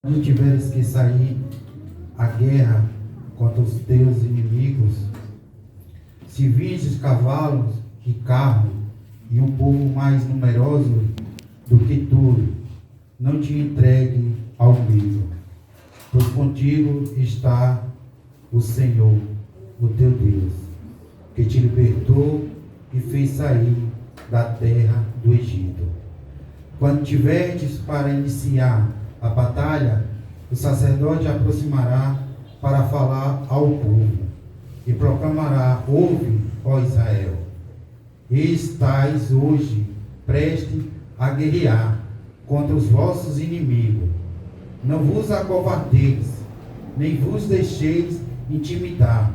Quando tiveres que sair à guerra contra os teus inimigos, se virdes cavalos e carros e um povo mais numeroso do que tu, não te entregue ao medo, pois contigo está o Senhor, o teu Deus, que te libertou e fez sair da terra do Egito. Quando tiverdes para iniciar a batalha, o sacerdote aproximará para falar ao povo e proclamará: ouve, ó Israel, estais hoje prestes a guerrear contra os vossos inimigos. Não vos acovardeis, nem vos deixeis intimidar,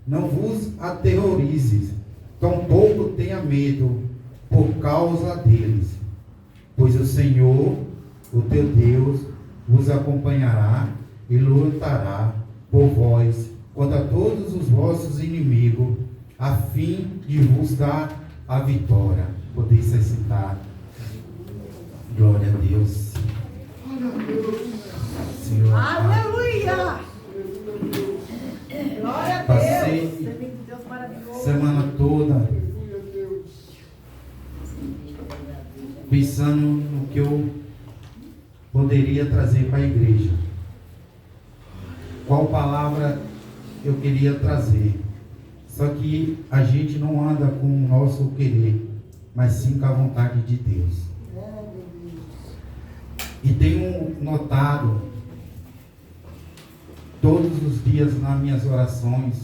não vos aterrorizes, tampouco tenha medo por causa deles, pois o Senhor, o teu Deus, vos acompanhará e lutará por vós contra todos os vossos inimigos, a fim de vos dar a vitória. Podeis se sentar. Glória a Deus. Senhor, aleluia! Glória a Deus! Passei semana toda pensando no que eu poderia trazer para a igreja. Qual palavra eu queria trazer. Só que a gente não anda com o nosso querer, mas sim com a vontade de Deus. E tenho notado todos os dias nas minhas orações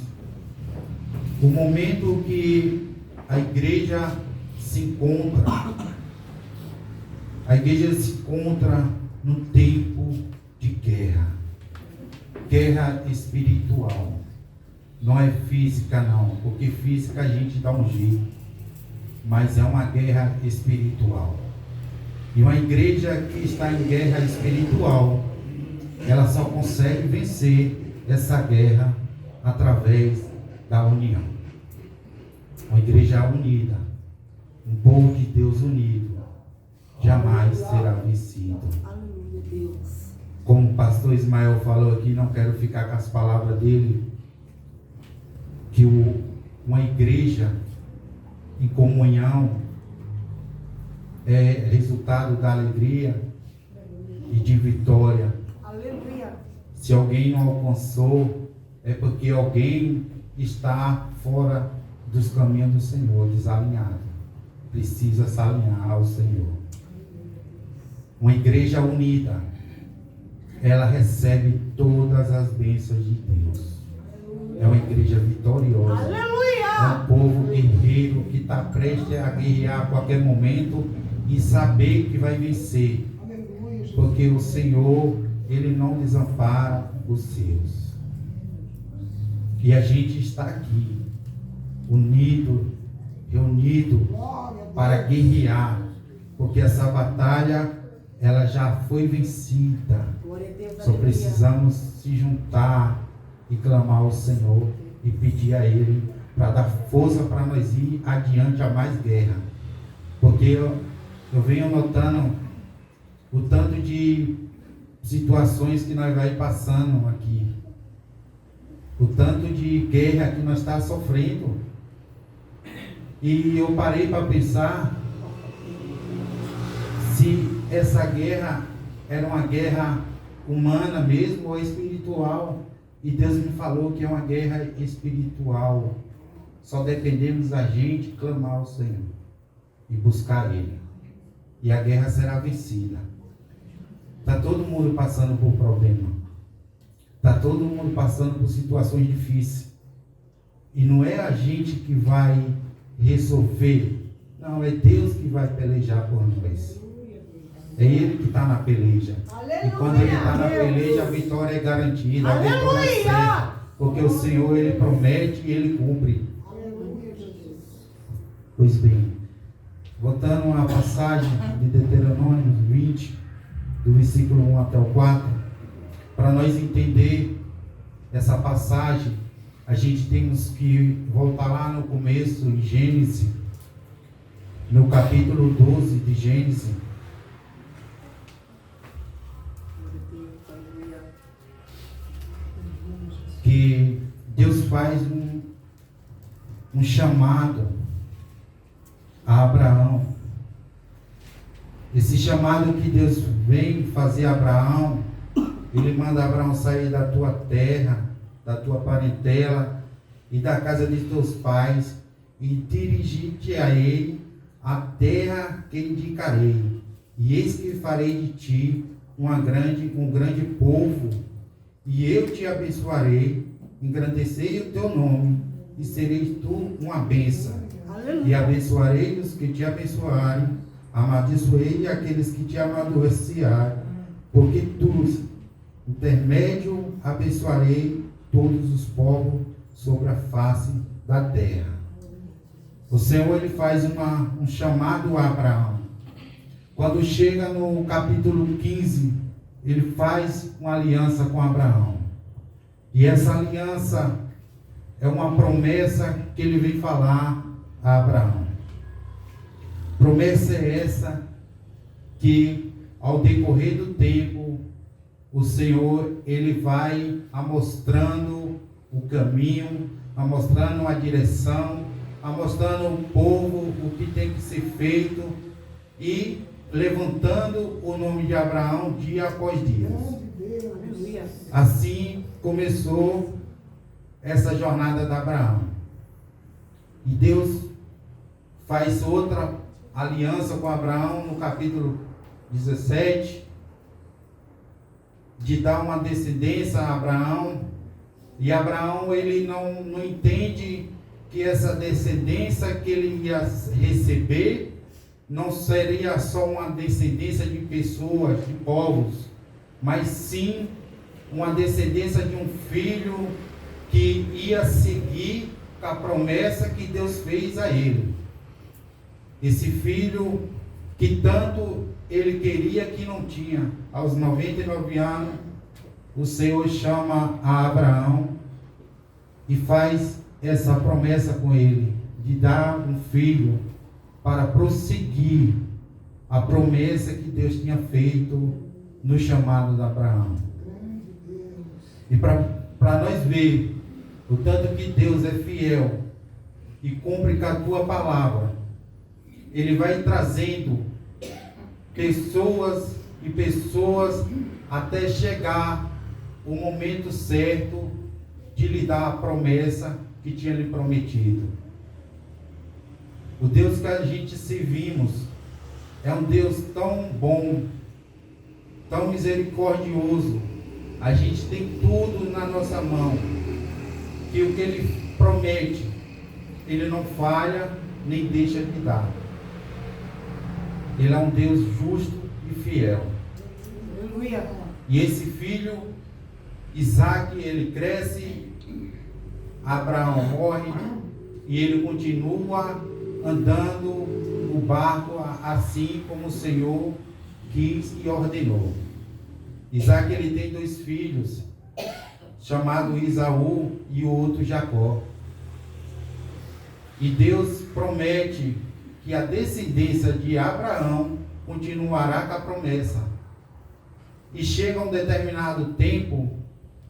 o momento que a igreja se encontra. A igreja se encontra num tempo de guerra. Guerra espiritual. Não é física não, porque física a gente dá um jeito. Mas é uma guerra espiritual. E uma igreja que está em guerra espiritual, ela só consegue vencer essa guerra através da união. Uma igreja unida, um povo de Deus unido, jamais será vencido. Aleluia, Deus. Como o pastor Ismael falou aqui, não quero ficar com as palavras dele, que uma igreja em comunhão é resultado da alegria e de vitória. Aleluia. Se alguém não alcançou, é porque alguém está fora dos caminhos do Senhor, desalinhado. Precisa se alinhar ao Senhor. Uma igreja unida, ela recebe todas as bênçãos de Deus. É uma igreja vitoriosa. Aleluia. É um povo guerreiro que está prestes a guerrear a qualquer momento e saber que vai vencer. Porque o Senhor, Ele não desampara os seus. E a gente está aqui, unido, reunido, para guerrear. Porque essa batalha, ela já foi vencida. Só precisamos se juntar e clamar ao Senhor e pedir a Ele para dar força para nós ir adiante a mais guerra. Porque eu venho notando o tanto de situações que nós vai passando aqui. O tanto de guerra que nós estamos sofrendo. E eu parei para pensar se essa guerra era uma guerra humana mesmo ou espiritual. E Deus me falou que é uma guerra espiritual. Só dependemos da gente clamar ao Senhor e buscar Ele. E a guerra será vencida. Está todo mundo passando por problema. Está todo mundo passando por situações difíceis. E não é a gente que vai resolver. Não, é Deus que vai pelejar por nós. É Ele que está na peleja. Aleluia, e quando Ele está na Deus. peleja, a vitória é garantida. Aleluia. A vitória é certa. Porque o Senhor, Ele promete e Ele cumpre. Aleluia, Jesus. Pois bem, voltando a passagem de Deuteronômio 20, do versículo 1 até o 4, para nós entender essa passagem, a gente temos que voltar lá no começo, em Gênesis, no capítulo 12 de Gênesis. faz um chamado a Abraão. Esse chamado que Deus vem fazer a Abraão, Ele manda Abraão sair da tua terra, da tua parentela e da casa de teus pais e dirigir-te a Ele, a terra que indicarei. E eis que farei de ti um grande povo, e eu te abençoarei, engrandecei o teu nome, e sereis tu uma bênção. Aleluia. E abençoarei os que te abençoarem, amaldiçoei aqueles que te amaldiçoarem, porque tu, intermédio, abençoarei todos os povos sobre a face da terra. O Senhor, Ele faz um chamado a Abraão. Quando chega no capítulo 15, Ele faz uma aliança com Abraão. E essa aliança é uma promessa que Ele vem falar a Abraão. Promessa é essa que, ao decorrer do tempo, o Senhor, Ele vai mostrando o caminho, mostrando a direção, mostrando ao povo o que tem que ser feito e levantando o nome de Abraão dia após dia. Aleluia. Assim começou essa jornada de Abraão. E Deus faz outra aliança com Abraão no capítulo 17, de dar uma descendência a Abraão. E Abraão, ele não entende que essa descendência que ele ia receber não seria só uma descendência de pessoas, de povos, mas sim uma descendência de um filho que ia seguir a promessa que Deus fez a ele. Esse filho que tanto ele queria que não tinha. Aos 99 anos, o Senhor chama a Abraão e faz essa promessa com ele, de dar um filho para prosseguir a promessa que Deus tinha feito no chamado de Abraão. E para nós ver o tanto que Deus é fiel e cumpre com a tua palavra, Ele vai trazendo pessoas e pessoas até chegar o momento certo de lhe dar a promessa que tinha lhe prometido. O Deus que a gente servimos é um Deus tão bom, tão misericordioso. A gente tem tudo na nossa mão, que o que Ele promete, Ele não falha, nem deixa de dar. Ele é um Deus justo e fiel. Aleluia. E esse filho, Isaac, ele cresce, Abraão morre, e ele continua andando no barco assim como o Senhor quis e ordenou. Isaac, ele tem 2 filhos, chamado Esaú e o outro Jacó. E Deus promete que a descendência de Abraão continuará com a promessa. E chega um determinado tempo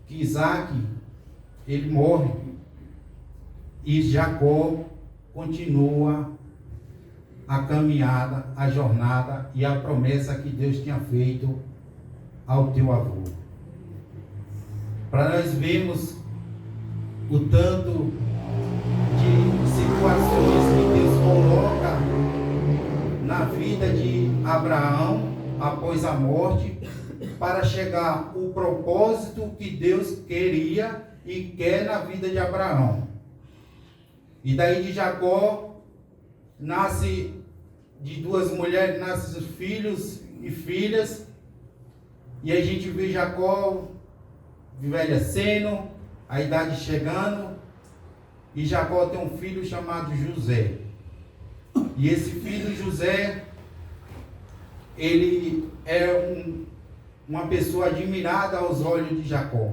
que Isaac, ele morre, e Jacó continua a caminhada, a jornada e a promessa que Deus tinha feito ao teu avô. Para nós vermos o tanto de situações que Deus coloca na vida de Abraão após a morte, para chegar o propósito que Deus queria e quer na vida de Abraão. E daí de Jacó nasce, de 2 mulheres nascem filhos e filhas, e a gente vê Jacó envelhecendo, a idade chegando, e Jacó tem um filho chamado José. E esse filho José, ele é uma pessoa admirada aos olhos de Jacó.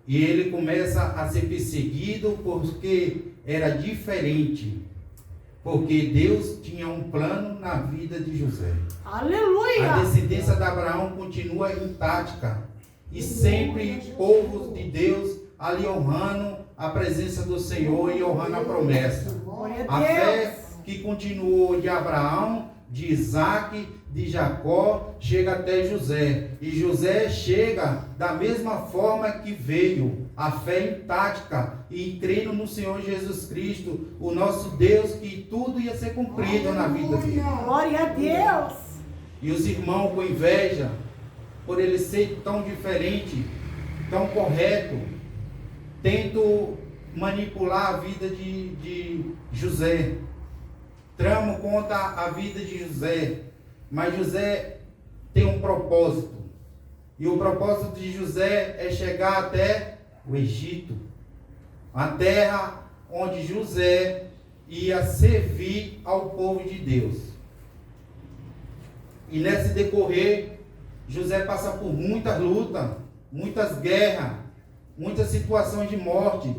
E ele começa a ser perseguido porque era diferente. Porque Deus tinha um plano na vida de José. Aleluia. A descendência de Abraão continua intacta. E sempre povos de Deus ali honrando a presença do Senhor e honrando a promessa. Glória A a fé Deus. que continuou de Abraão, de Isaac, de Jacó, chega até José. E José chega da mesma forma que veio, a fé intacta e crendo no Senhor Jesus Cristo, o nosso Deus, que tudo ia ser cumprido na vida dele. Glória a Deus. E os irmãos com inveja, por ele ser tão diferente, tão correto, tentam manipular a vida de José. Tramam contra a vida de José. Mas José tem um propósito. E o propósito de José é chegar até o Egito, a terra onde José ia servir ao povo de Deus. E nesse decorrer, José passa por muitas lutas, muitas guerras, muitas situações de morte.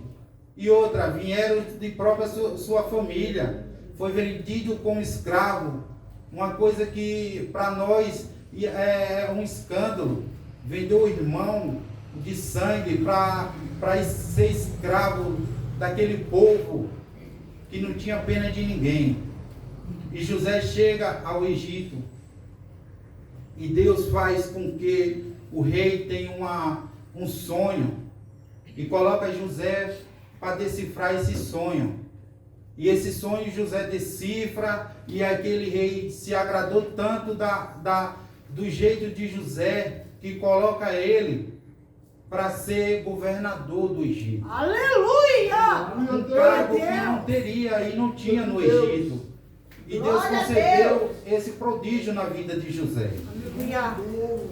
E outra, vieram de própria sua família. Foi vendido como escravo. Uma coisa que para nós é um escândalo. Vendeu o irmão de sangue para ser escravo daquele povo que não tinha pena de ninguém. E José chega ao Egito. E Deus faz com que o rei tenha um sonho. E coloca José para decifrar esse sonho. E esse sonho José decifra, e aquele rei se agradou tanto do jeito de José, que coloca ele para ser governador do Egito. Aleluia. Um cargo que não teria e não tinha no Egito. E Deus concedeu esse prodígio na vida de José. Aleluia.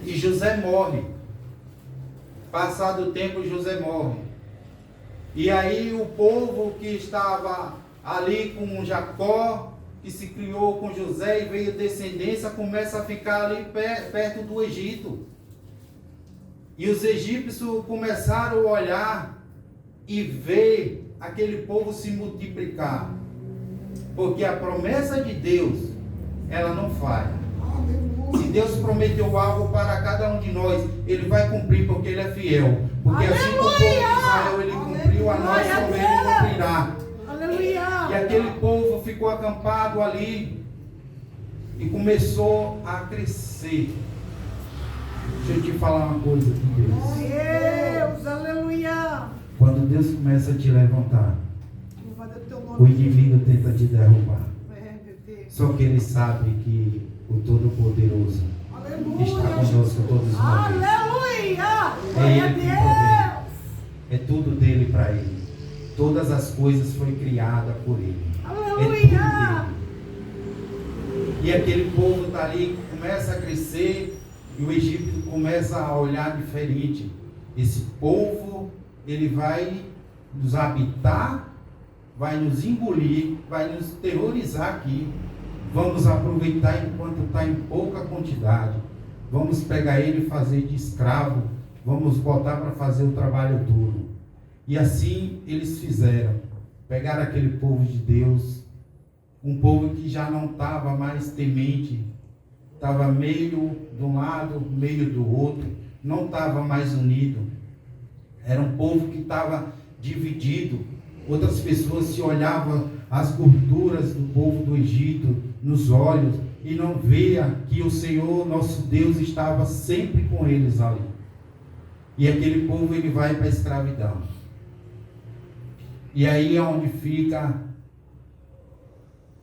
E José morre. Passado o tempo, José morre. E aí o povo que estava ali com Jacó, que se criou com José e veio descendência, começa a ficar ali perto do Egito. E os egípcios começaram a olhar e ver aquele povo se multiplicar. Porque a promessa de Deus, ela não falha. Se Deus prometeu algo para cada um de nós, Ele vai cumprir, porque Ele é fiel. Porque assim como o povo de Israel Ele cumpriu, a nós também Ele cumprirá. Aleluia. E aquele povo ficou acampado ali e começou a crescer. Deixa eu te falar uma coisa aqui, Deus. Deus, aleluia. Quando Deus começa a te levantar, Louvado é o teu o nome. inimigo tenta te derrubar. Meu Deus. Só que ele sabe que o Todo-Poderoso Aleluia. está conosco todos os dias. Aleluia. É Glória a Ele que provê. Deus. É tudo dele para ele. Todas as coisas foram criadas por ele. Aleluia. É tudo dele. E aquele povo está ali, começa a crescer, e o Egito começa a olhar diferente. Esse povo, ele vai nos habitar, vai nos engolir, vai nos terrorizar aqui. Vamos aproveitar enquanto está em pouca quantidade. Vamos pegar ele e fazer de escravo. Vamos botar para fazer o trabalho duro. E assim eles fizeram. Pegaram aquele povo de Deus, um povo que já não estava mais temente, estava meio de um lado, meio do outro, não estava mais unido. Era um povo que estava dividido. Outras pessoas se olhavam as gorduras do povo do Egito nos olhos e não via que o Senhor, nosso Deus, estava sempre com eles ali. E aquele povo ele vai para a escravidão. E aí é onde fica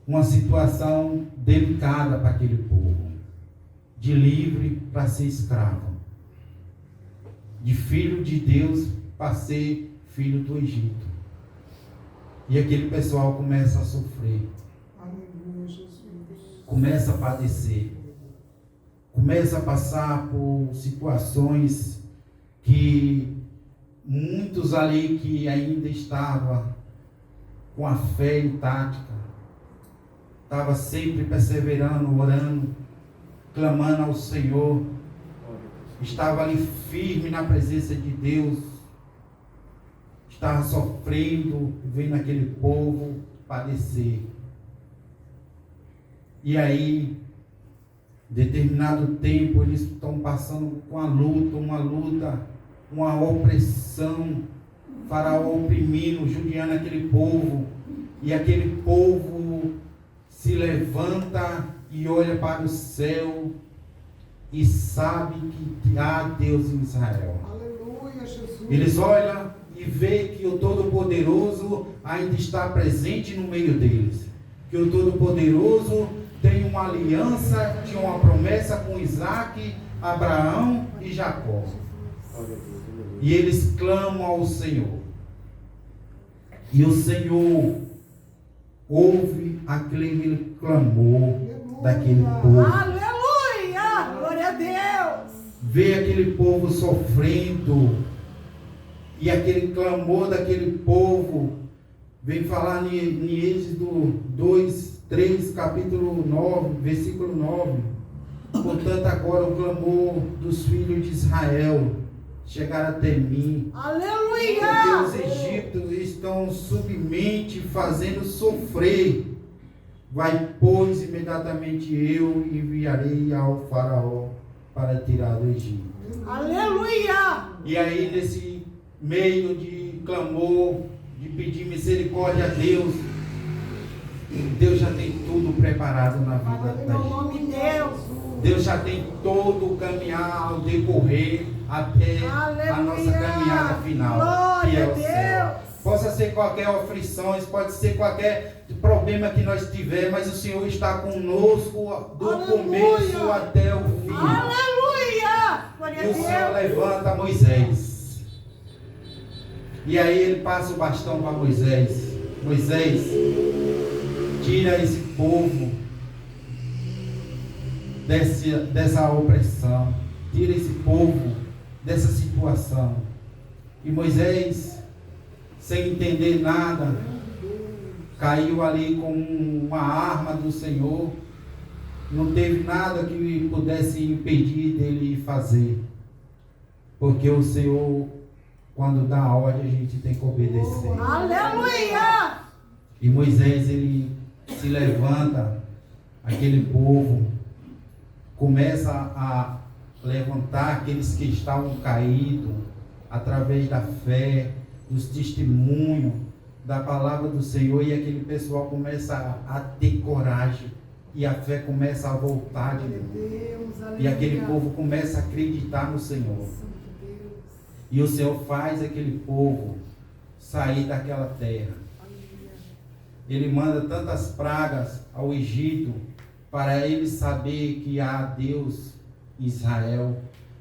uma situação delicada para aquele povo. De livre para ser escravo. De filho de Deus para ser filho do Egito. E aquele pessoal começa a sofrer. Aleluia, Jesus. Começa a padecer. Começa a passar por situações que muitos ali que ainda estavam com a fé intacta, estavam sempre perseverando, orando, clamando ao Senhor, estava ali firme na presença de Deus, estava sofrendo, vendo aquele povo padecer. E aí, determinado tempo, eles estão passando com uma luta, uma opressão Faraó oprimindo, judiando aquele povo. E aquele povo se levanta e olha para o céu e sabe que há Deus em Israel. Aleluia, Jesus. Eles olham e veem que o Todo-Poderoso ainda está presente no meio deles. Que o Todo-Poderoso tem uma aliança, tinha uma promessa com Isaac, Abraão e Jacó. E eles clamam ao Senhor. E o Senhor ouve aquele clamor daquele povo. Aleluia! Glória a Deus! Vê aquele povo sofrendo. E aquele clamor daquele povo vem falar em Êxodo 2, 3, capítulo 9, versículo 9. Portanto, agora o clamor dos filhos de Israel chegar até mim. Aleluia! Porque os egípcios estão submente fazendo sofrer. Vai, pois, imediatamente eu enviarei ao faraó para tirar do Egito. Aleluia! E aí, nesse meio de clamor, de pedir misericórdia a Deus, Deus já tem tudo preparado na vida da Em gente. nome de Deus! Deus já tem todo o caminhar ao decorrer até a nossa caminhada final. Glória que é a o céu. Deus. Possa ser qualquer aflição, pode ser qualquer problema que nós tiver, mas o Senhor está conosco do Aleluia. começo até o fim. Aleluia! Glória E o Senhor a Deus! levanta Moisés. E aí ele passa o bastão para Moisés. Moisés, tira esse povo dessa opressão. Tira esse povo dessa situação. E Moisés, sem entender nada, caiu ali com uma arma do Senhor. Não teve nada que pudesse impedir dele fazer. Porque o Senhor, quando dá a ordem, a gente tem que obedecer. Aleluia! E Moisés, ele se levanta, aquele povo começa a levantar aqueles que estavam caídos, através da fé, dos testemunhos, da palavra do Senhor, e aquele pessoal começa a ter coragem, e a fé começa a voltar de novo. E aquele povo começa a acreditar no Senhor. E o Senhor faz aquele povo sair daquela terra. Ele manda tantas pragas ao Egito para ele saber que há Deus em Israel,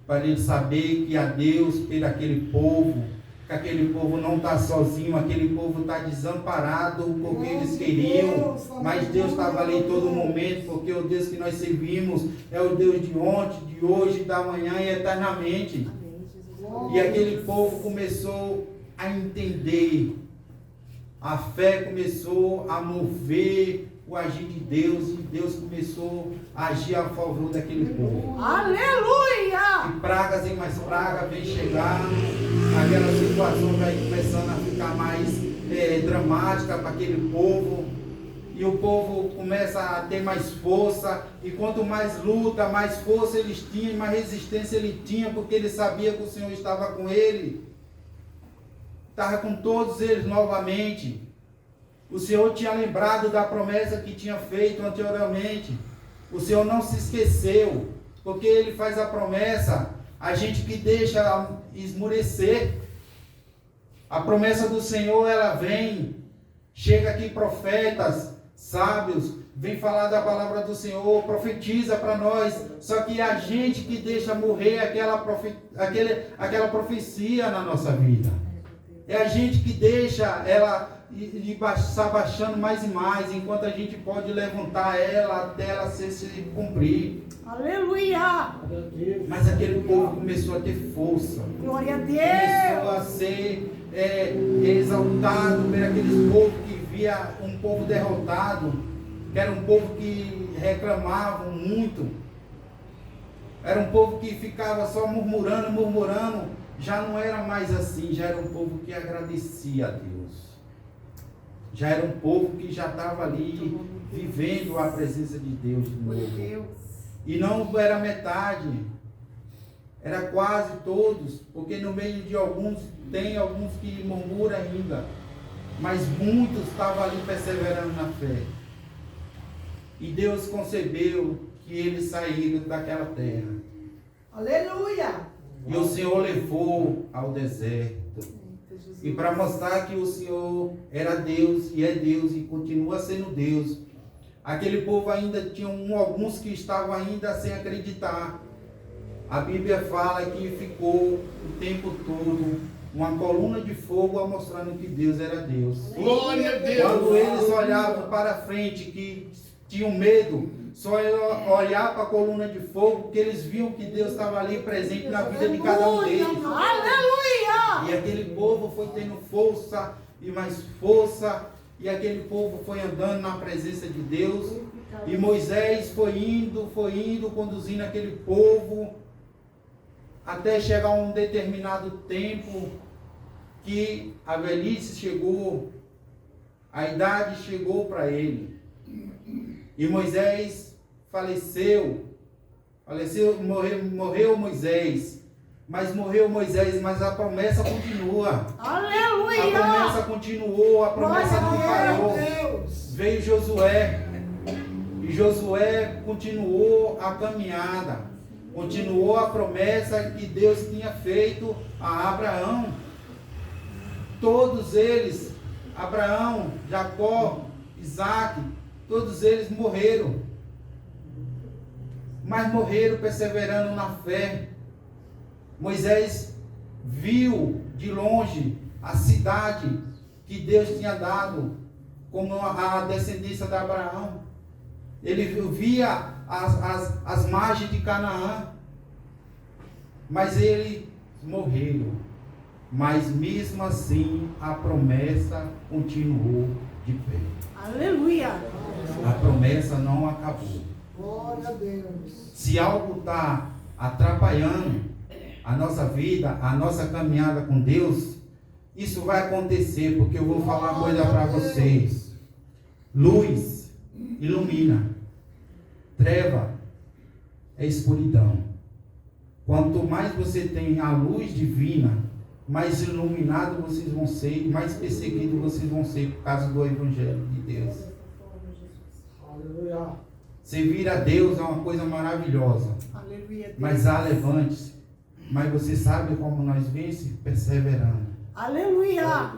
para ele saber que há Deus por aquele povo, que aquele povo não está sozinho, aquele povo está desamparado porque eles queriam, mas Deus estava ali em todo momento, porque o Deus que nós servimos é o Deus de ontem, de hoje, da manhã e eternamente. E aquele povo começou a entender, a fé começou a mover o agir de Deus, e Deus começou a agir a favor daquele povo. Aleluia! E pragas e mais pragas vem chegando, aquela situação vai começando a ficar mais dramática para aquele povo, e o povo começa a ter mais força, e quanto mais luta, mais força eles tinham, mais resistência ele tinha, porque ele sabia que o Senhor estava com ele, estava com todos eles novamente. O Senhor tinha lembrado da promessa que tinha feito anteriormente. O Senhor não se esqueceu, porque Ele faz a promessa, a gente que deixa esmurecer. A promessa do Senhor, ela vem, chega aqui profetas, sábios, vem falar da palavra do Senhor, profetiza para nós, só que a gente que deixa morrer aquela profecia na nossa vida. É a gente que deixa ela e está baixando mais e mais, enquanto a gente pode levantar ela até ela se cumprir. Aleluia! Mas aquele povo começou a ter força. Glória a Começou a Deus! ser exaltado por aqueles povos que via um povo derrotado, que era um povo que reclamava muito. Era um povo que ficava só murmurando, murmurando. Já não era mais assim, já era um povo que agradecia a Deus. Já era um povo que já estava ali vivendo a presença de Deus de novo. E não era metade. Era quase todos, porque no meio de alguns, tem alguns que murmuram ainda, mas muitos estavam ali perseverando na fé. E Deus concebeu que eles saíram daquela terra. Aleluia. E o Senhor levou ao deserto. E para mostrar que o Senhor era Deus e é Deus e continua sendo Deus. Aquele povo ainda tinha alguns que estavam ainda sem acreditar. A Bíblia fala que ficou o tempo todo uma coluna de fogo mostrando que Deus era Deus. Glória a Deus. Quando eles olhavam para frente, que tinham medo, só olhar para a coluna de fogo, porque eles viam que Deus estava ali presente na vida de cada um deles. Aleluia. E aquele povo foi tendo força e mais força, e aquele povo foi andando na presença de Deus. E Moisés foi indo, conduzindo aquele povo, até chegar a um determinado tempo que a velhice chegou, a idade chegou para ele. E Moisés faleceu, morreu Moisés, mas a promessa continua. Aleluia. A promessa continuou, a promessa não parou. Veio Josué, e Josué continuou a caminhada, continuou a promessa que Deus tinha feito a Abraão. Todos eles, Abraão, Jacó, Isaac, todos eles morreram. Mas morreram perseverando na fé. Moisés viu de longe a cidade que Deus tinha dado como a descendência de Abraão. Ele via as margens de Canaã. Mas eles morreram. Mas mesmo assim a promessa continuou de pé. Aleluia. A promessa não acabou. Glória a Deus. Se algo está atrapalhando a nossa vida, a nossa caminhada com Deus, isso vai acontecer, porque eu vou falar uma coisa para vocês. Luz ilumina, treva é escuridão. Quanto mais você tem a luz divina, mais iluminado vocês vão ser, mais perseguidos vocês vão ser por causa do Evangelho de Deus. Aleluia. Servir a Deus é uma coisa maravilhosa. Aleluia. Deus. Mas levante-se. Mas você sabe como nós vence? Perseverando. Aleluia.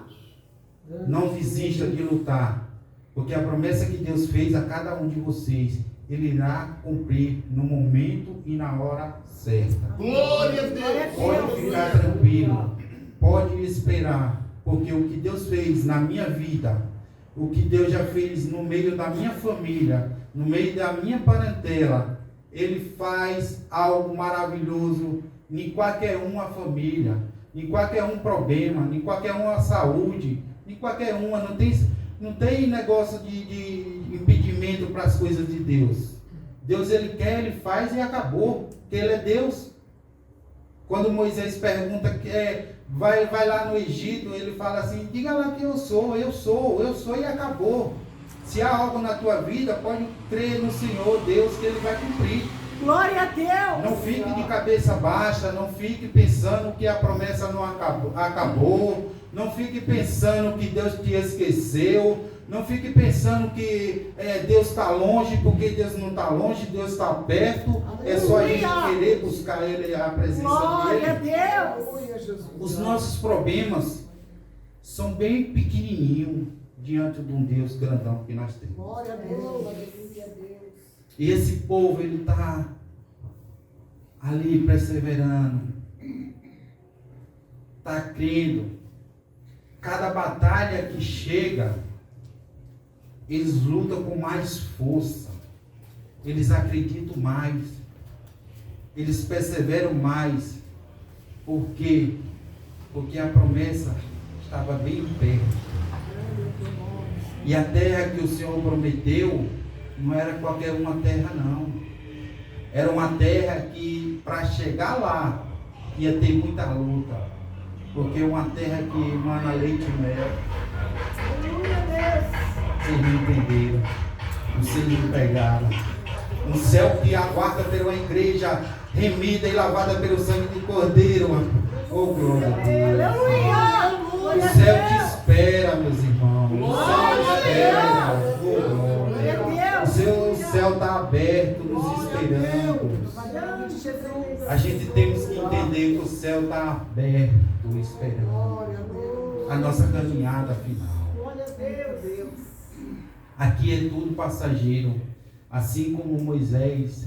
Não desista de lutar. Porque a promessa que Deus fez a cada um de vocês, Ele irá cumprir no momento e na hora certa. Glória a Deus. Pode ficar tranquilo. Pode esperar. Porque o que Deus fez na minha vida, o que Deus já fez no meio da minha família, no meio da minha parentela, Ele faz algo maravilhoso em qualquer uma família, em qualquer um problema, em qualquer uma saúde, em qualquer uma. Não tem negócio de impedimento para as coisas de Deus. Deus, Ele quer, Ele faz e acabou. Porque Ele é Deus. Quando Moisés pergunta, vai lá no Egito, ele fala assim, diga lá que eu sou e acabou. Se há algo na tua vida, pode crer no Senhor, Deus, que Ele vai cumprir. Glória a Deus. Não fique de cabeça baixa, não fique pensando que a promessa não acabou, não fique pensando que Deus te esqueceu, não fique pensando que Deus está longe, porque Deus não está longe, Deus está perto. Aleluia. É só a gente querer buscar Ele, a presença Glória dEle. a Deus. Os nossos problemas são bem pequenininhos diante de um Deus grandão que nós temos. Glória a Deus. E esse povo, ele está ali perseverando, está crendo. Cada batalha que chega, eles lutam com mais força, eles acreditam mais, eles perseveram mais. Por quê? Porque a promessa estava bem perto. E a terra que o Senhor prometeu não era qualquer uma terra, não. Era uma terra que, para chegar lá, ia ter muita luta. Porque é uma terra que emana leite e mel. Vocês não entenderam. Vocês não pegaram. Um céu que aguarda pela igreja remida e lavada pelo sangue de Cordeiro. Oh, glória a Deus. Aleluia. O céu te espera, meus irmãos. O céu te espera. Oh, glória. Glória a O Deus. céu está aberto, nos esperando. Glória de Jesus. A gente temos que entender que o céu está aberto, esperando Glória a Deus. a nossa caminhada final. Glória a Deus. Aqui é tudo passageiro. Assim como Moisés,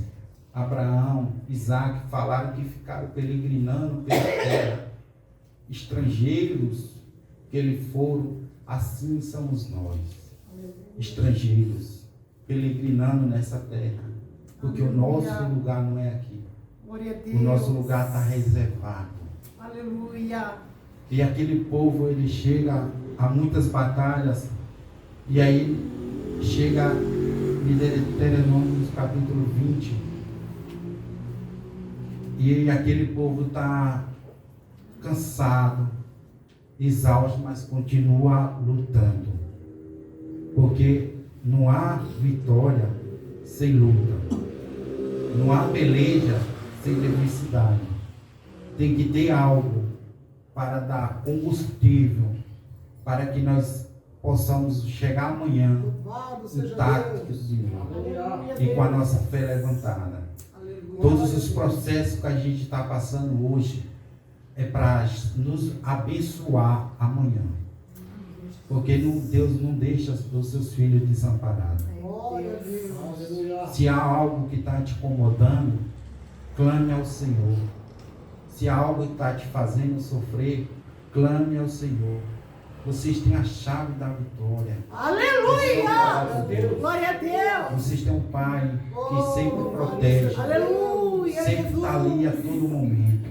Abraão, Isaac falaram que ficaram peregrinando pela terra, estrangeiros que eles foram, assim somos nós, estrangeiros, peregrinando nessa terra, porque o nosso lugar não é aqui, Glória a o Deus. nosso lugar está reservado. Aleluia. E aquele povo, ele chega a muitas batalhas, e aí chega em Deuteronômio capítulo 20, e aquele povo está cansado, exausto, mas continua lutando, porque não há vitória sem luta, não há peleja sem adversidade. Tem que ter algo para dar combustível para que nós possamos chegar amanhã Louvado seja intactos de novo Aleluia, e com a Deus. nossa fé levantada. Aleluia. Todos os processos que a gente está passando hoje é para nos abençoar amanhã, porque Deus não deixa os seus filhos desamparados. Glória a Deus. Se há algo que está te incomodando, clame ao Senhor. Se há algo que está te fazendo sofrer, clame ao Senhor. Vocês têm a chave da vitória. Aleluia. Glória a Deus. Vocês têm um Pai que sempre protege, Aleluia. sempre está ali a todo momento.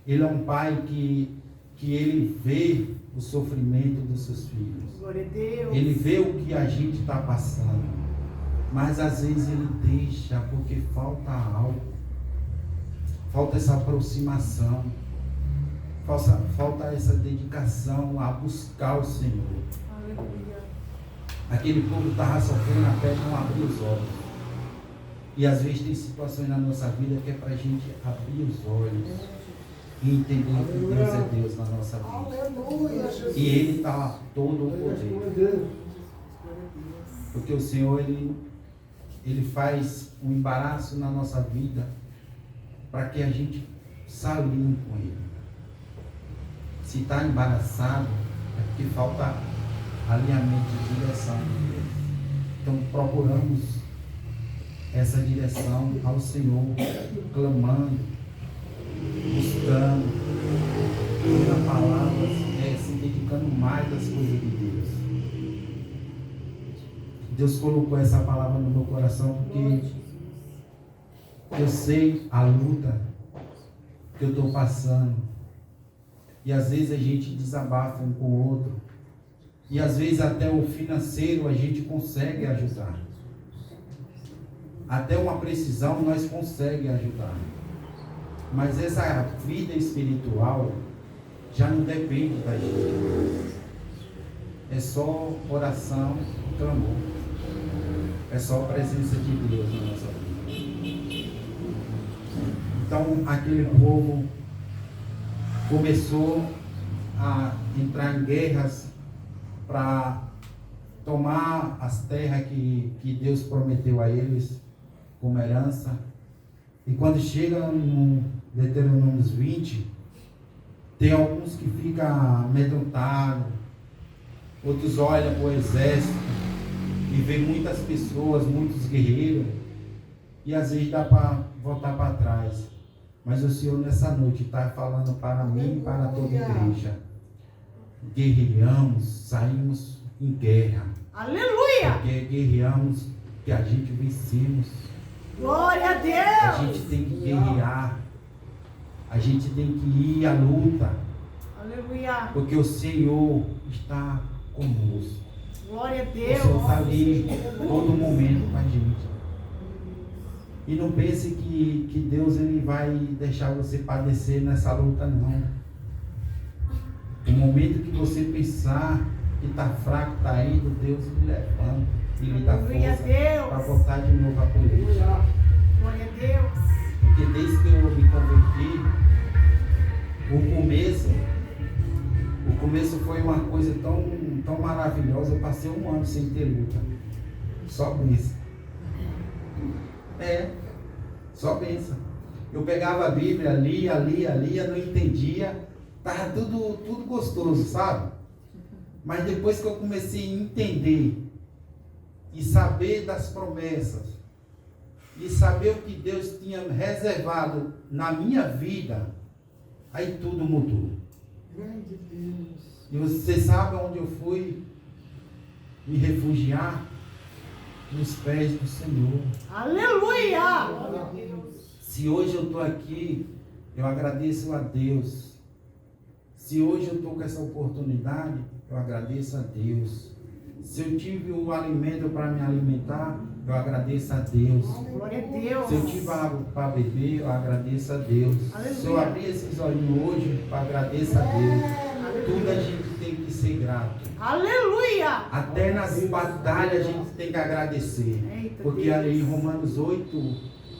Ele é um Pai que ele vê o sofrimento dos seus filhos. Glória a Deus. Ele vê o que a gente está passando. Mas às vezes ele deixa porque falta algo. Falta essa aproximação. Falta essa dedicação a buscar o Senhor. Aleluia. Aquele povo estava sofrendo até não abrir os olhos. E às vezes tem situações na nossa vida que é para a gente abrir os olhos e entender que Deus é Deus na nossa vida. Aleluia, Jesus. E Ele está lá todo o poder. Porque o Senhor, Ele faz um embaraço na nossa vida para que a gente salinhe com Ele. Se está embaraçado, é porque falta alinhamento de direção de Deus. Então procuramos essa direção ao Senhor, clamando, buscando, na palavra, se dedicando mais às coisas de Deus. Deus colocou essa palavra no meu coração porque eu sei a luta que eu estou passando. E às vezes a gente desabafa um com o outro. E às vezes até o financeiro a gente consegue ajudar. Até uma precisão nós conseguimos ajudar. Mas essa vida espiritual já não depende da gente. É só oração e clamor. É só a presença de Deus na nossa vida. Então aquele povo começou a entrar em guerras para tomar as terras que Deus prometeu a eles como herança. E quando chega no Deuteronômio 20, tem alguns que ficam amedrontados, outros olham para o exército e vê muitas pessoas, muitos guerreiros, e às vezes dá para voltar para trás. Mas o Senhor nessa noite está falando para mim e para toda a igreja. Guerreamos, saímos em guerra. Aleluia. Porque guerreamos, que a gente vencemos. Glória a A Deus. gente tem que guerrear. A gente tem que ir à luta. Aleluia. Porque o Senhor está conosco. Glória a O Deus. Senhor está ali todo momento com a gente. E não pense que Deus ele vai deixar você padecer nessa luta, não. No momento que você pensar que está fraco, está indo, Deus lhe levanta e lhe dá Glória a força Deus. para voltar de novo a peleja. Glória a Deus. Porque desde que eu me converti, o começo foi uma coisa tão maravilhosa. Eu passei um ano sem ter luta. Só bênção. Só bênção. Eu pegava a Bíblia, lia, não entendia. Estava tudo gostoso, sabe? Mas depois que eu comecei a entender e saber das promessas, e saber o que Deus tinha reservado na minha vida, aí tudo mudou. Grande Deus. E você sabe onde eu fui me refugiar? Nos pés do Senhor. Aleluia! Se hoje eu estou aqui, eu agradeço a Deus. Se hoje eu estou com essa oportunidade, eu agradeço a Deus. Se eu tive o alimento para me alimentar, eu agradeço a Deus. Glória a Deus. Se eu tive água para beber, eu agradeço a Deus. Aleluia. Se eu abrir esses olhinhos hoje, eu agradeço a Deus. Tudo a gente tem que ser grato. Aleluia! Até nas batalhas a gente tem que agradecer. Eita, Porque Deus. ali em Romanos 8,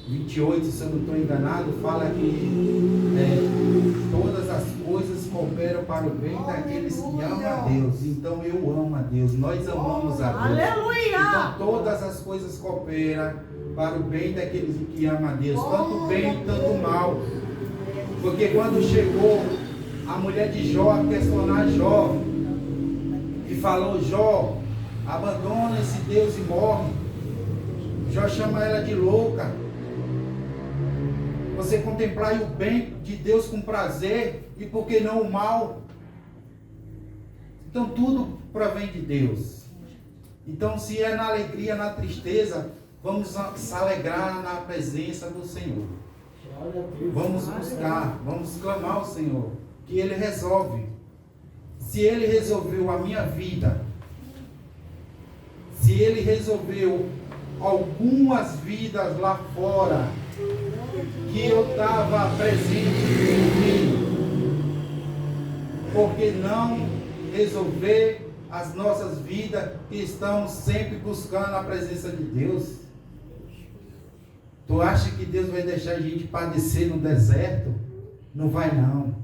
28, se eu não estou enganado, fala que todas as coisas cooperam para o bem daqueles que amam a Deus. Então eu amo a Deus, nós amamos a Deus. Aleluia! Então todas as coisas cooperam para o bem daqueles que amam a Deus, tanto bem, tanto mal. Porque quando chegou a mulher de Jó a questionar Jó, e falou: Jó, abandona esse Deus e morre. Jó chama ela de louca. Você contemplar o bem de Deus com prazer, e por que não o mal? Então tudo provém de Deus. Então, se é na alegria, na tristeza, vamos se alegrar na presença do Senhor. Vamos buscar, vamos clamar ao Senhor, que Ele resolve. Se Ele resolveu a minha vida, se Ele resolveu algumas vidas lá fora, que eu estava presente em mim, por que não resolver as nossas vidas que estão sempre buscando a presença de Deus? Tu acha que Deus vai deixar a gente padecer no deserto? Não vai não.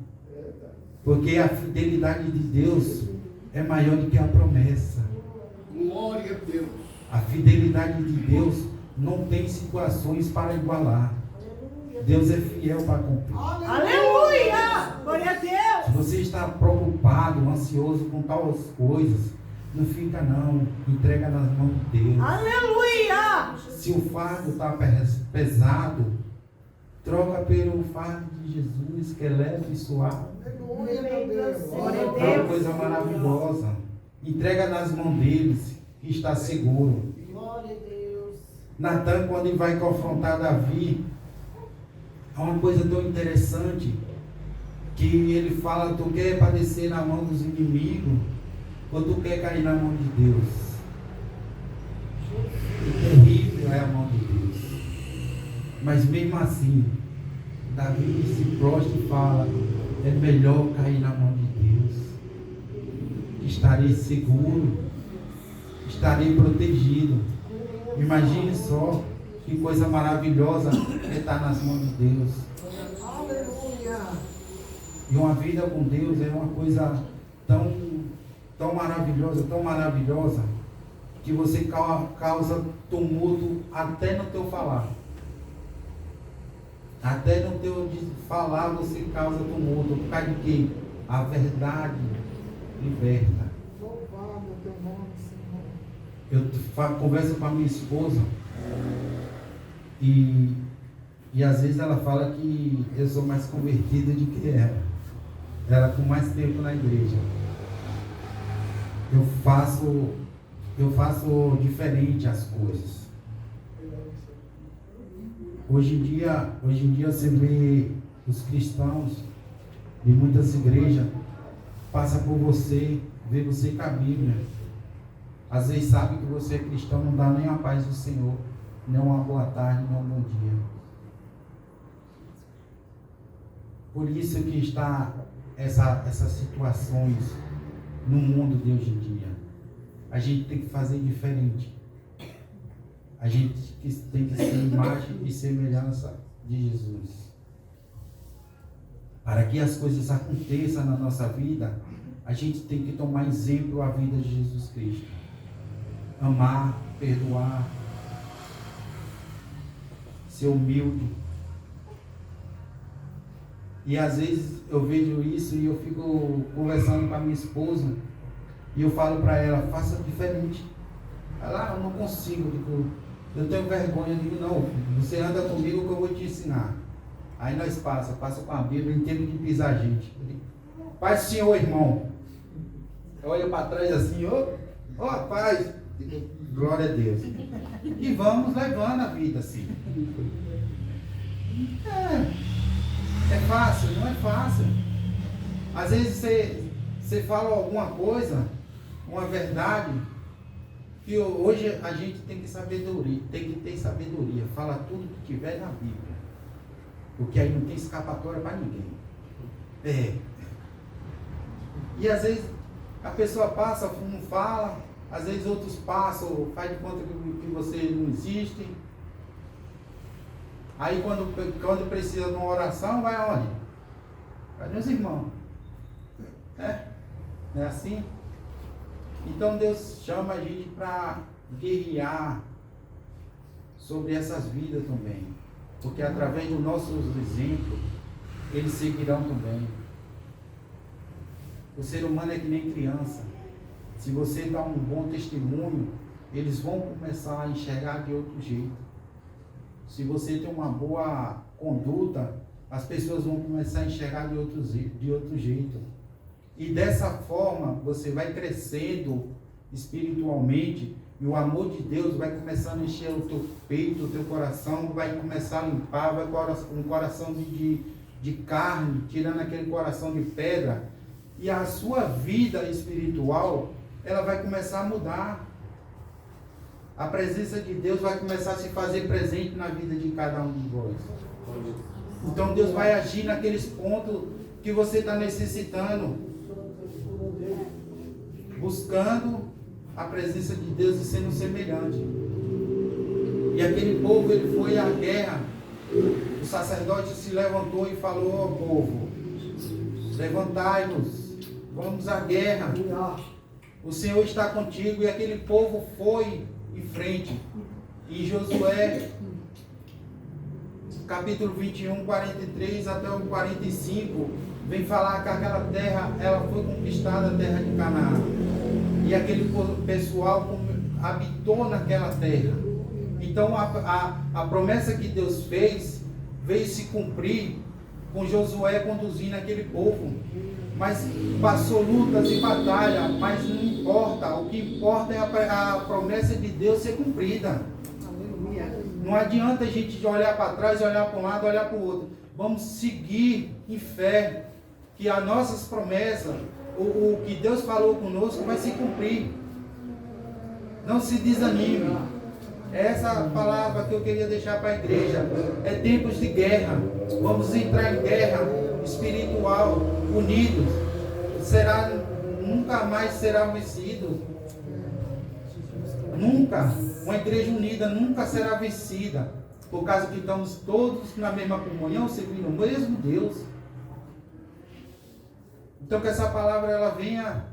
Porque a fidelidade de Deus é maior do que a promessa. Glória a Deus. A fidelidade de Deus não tem situações para igualar. Deus é fiel para cumprir. Aleluia! Glória a Deus! Se você está preocupado, ansioso com tais coisas, não fica não. Entrega nas mãos de Deus. Aleluia! Se o fardo está pesado, troca pelo fardo de Jesus, que é leve e suave. Glória a Deus. Glória a É uma Deus. coisa maravilhosa. Entrega nas mãos deles, que está seguro. Glória a Deus. Natan, quando ele vai confrontar Davi, é uma coisa tão interessante, que ele fala: tu quer padecer na mão dos inimigos, ou tu quer cair na mão de Deus? E terrível é a mão de Deus. Mas mesmo assim, Davi se prostra e fala: é melhor cair na mão de Deus. Estarei seguro, estarei protegido. Imagine só que coisa maravilhosa é estar nas mãos de Deus. Aleluia. E uma vida com Deus é uma coisa tão maravilhosa, que você causa tumulto até no teu falar. Até no teu falar você causa tumulto. Por causa de quê? A verdade liberta. Louvado é teu nome, Senhor. Eu converso com a minha esposa e às vezes ela fala que eu sou mais convertido do que ela. Ela com mais tempo na igreja. Eu faço diferente as coisas. Hoje em dia você vê os cristãos de muitas igrejas, passa por você, vê você com a Bíblia. Às vezes sabe que você é cristão, não dá nem a paz do Senhor, nem uma boa tarde, nem um bom dia. Por isso que está essas situações no mundo de hoje em dia. A gente tem que fazer diferente. A gente tem que ser imagem e semelhança de Jesus. Para que as coisas aconteçam na nossa vida, a gente tem que tomar exemplo a vida de Jesus Cristo. Amar, perdoar, ser humilde. E às vezes eu vejo isso e eu fico conversando com a minha esposa e eu falo para ela, faça diferente. Ela, eu não consigo, eu tenho vergonha. Eu digo, não, você anda comigo que eu vou te ensinar. Aí nós passa com a Bíblia em tempo de pisar a gente. Paz do Senhor, irmão. Olha para trás assim, ó paz. Glória a Deus. E vamos levando a vida assim. É fácil? Não é fácil. Às vezes você fala alguma coisa, uma verdade, que hoje a gente tem que ter sabedoria. Fala tudo que tiver na Bíblia. Porque aí não tem escapatória para ninguém. E às vezes a pessoa passa, não fala, às vezes outros passam, faz de conta que você não existe. Aí quando precisa de uma oração, vai aonde? Vai nos irmãos. Não é assim? Então Deus chama a gente para guerrear sobre essas vidas também. Porque através dos nossos exemplos, eles seguirão também. O ser humano é que nem criança. Se você dá um bom testemunho, eles vão começar a enxergar de outro jeito. Se você tem uma boa conduta, as pessoas vão começar a enxergar de outro jeito. E dessa forma, você vai crescendo espiritualmente, e o amor de Deus vai começando a encher o teu peito, o teu coração, vai começar a limpar, vai um coração de carne, tirando aquele coração de pedra. E a sua vida espiritual, ela vai começar a mudar. A presença de Deus vai começar a se fazer presente na vida de cada um de vós. Então Deus vai agir naqueles pontos que você está necessitando, buscando a presença de Deus e sendo semelhante. E aquele povo, ele foi à guerra. O sacerdote se levantou e falou ao povo: levantai-vos, vamos à guerra, o Senhor está contigo. E aquele povo foi em frente. E Josué, capítulo 21, 43 até o 45, vem falar que aquela terra, ela foi conquistada, a terra de Canaã. E aquele pessoal habitou naquela terra. Então a promessa que Deus fez veio se cumprir com Josué conduzindo aquele povo. Mas passou lutas e batalha, mas não importa. O que importa é a promessa de Deus ser cumprida. Não adianta a gente olhar para trás, olhar para um lado, olhar para o outro. Vamos seguir em fé que as nossas promessas, o que Deus falou conosco, vai se cumprir. Não se desanime. Essa palavra que eu queria deixar para a igreja. É tempos de guerra. Vamos entrar em guerra espiritual, unidos. Nunca mais será vencido. Nunca. Uma igreja unida nunca será vencida. Por causa que estamos todos na mesma comunhão, servindo o mesmo Deus. Então que essa palavra ela venha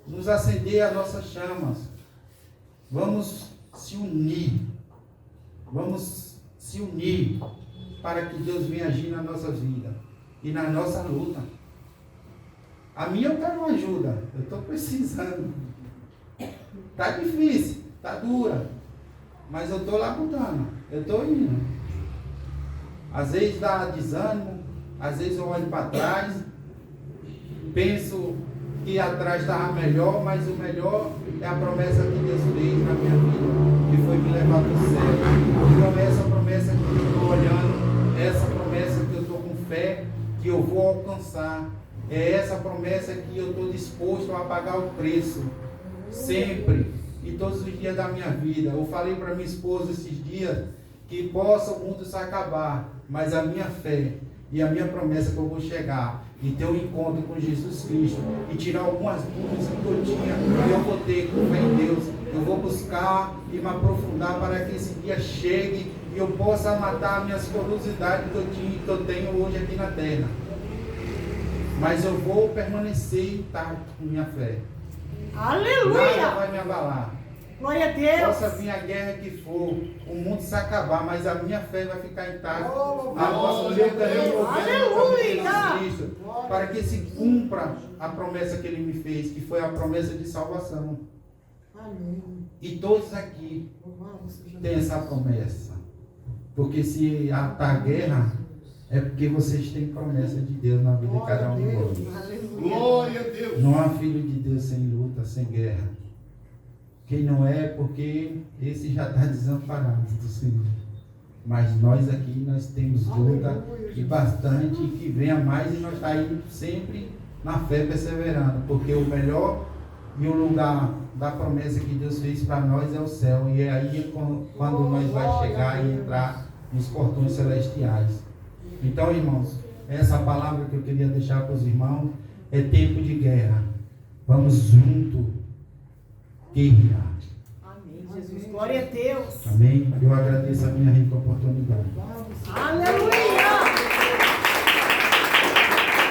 nos acender as nossas chamas. Vamos se unir. Vamos se unir para que Deus venha agir na nossa vida e na nossa luta. A minha eu quero uma ajuda. Eu estou precisando. Está difícil, está dura. Mas eu estou lá lutando. Eu estou indo. Às vezes dá desânimo. Às vezes eu olho para trás. Penso que atrás estava melhor, mas o melhor é a promessa que Deus fez na minha vida, que foi me levar para o céu. Essa promessa que eu estou olhando, essa promessa que eu estou com fé, que eu vou alcançar. É essa promessa que eu estou disposto a pagar o preço, sempre, e todos os dias da minha vida. Eu falei para minha esposa esses dias, que possa o mundo se acabar, mas a minha fé e a minha promessa que eu vou chegar e ter um encontro com Jesus Cristo e tirar algumas dúvidas que eu tinha, eu vou ter com fé em Deus. Eu vou buscar e me aprofundar para que esse dia chegue e eu possa matar minhas curiosidades que eu tenho hoje aqui na terra. Mas eu vou permanecer intacto com minha fé. Nada Aleluia. vai me abalar. Glória a Deus. Possa vir a guerra que for, o mundo se acabar, mas a minha fé vai ficar intacta. Oh, O meu caminho, Aleluia. Cristo, para que se cumpra a promessa que Ele me fez, que foi a promessa de salvação. Amém. E todos aqui Louvado seja têm Deus. essa promessa. Porque se está a guerra, é porque vocês têm promessa de Deus na vida de cada um de vocês. Glória a Deus. Não há filho de Deus sem luta, sem guerra. Quem não é, porque esse já está desamparado do Senhor. Mas nós aqui, nós temos luta e bastante, e que venha mais, e nós está indo sempre na fé perseverando, porque o melhor e o lugar da promessa que Deus fez para nós é o céu, e é aí quando nós vai chegar e entrar nos portões celestiais. Então, irmãos, essa palavra que eu queria deixar para os irmãos é tempo de guerra. Vamos junto guerrear. Amém, Jesus. Glória a Deus. Amém? Eu agradeço a minha rica oportunidade. Louvado seja Aleluia.